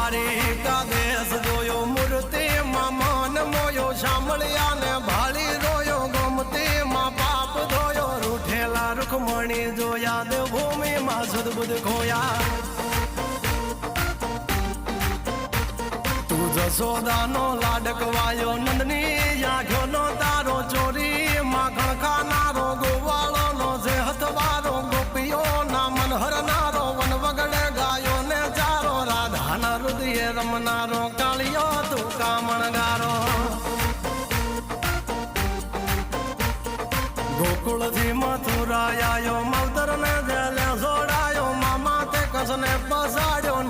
દ્વારિકા દેશ જોયો મૂર્તિ માં મન મોયો સાંભળ્યા ને ભાળી જોયો ગમતી માં પાપ ધોયો રૂઠેલા રૂખમણી જોયા દેવભૂમિ માં સદબુદ્ધ ખોયા તું જશોદાનો લાડકવાયો નંદની આંખો નો તારો ચોરી માં ખણખાનારો ગોવાળો નો જે હથવારો ગોપીઓ ના મન હરનારો વન વગડે ગાયો ને ચારો રાધાના હૃદય રમનારો કાળિયો તું કામણગારો ગોકુળ થી મથુરા આયો માવતર ને જેલે જોડાયો મામા તે કસને પસાડ્યો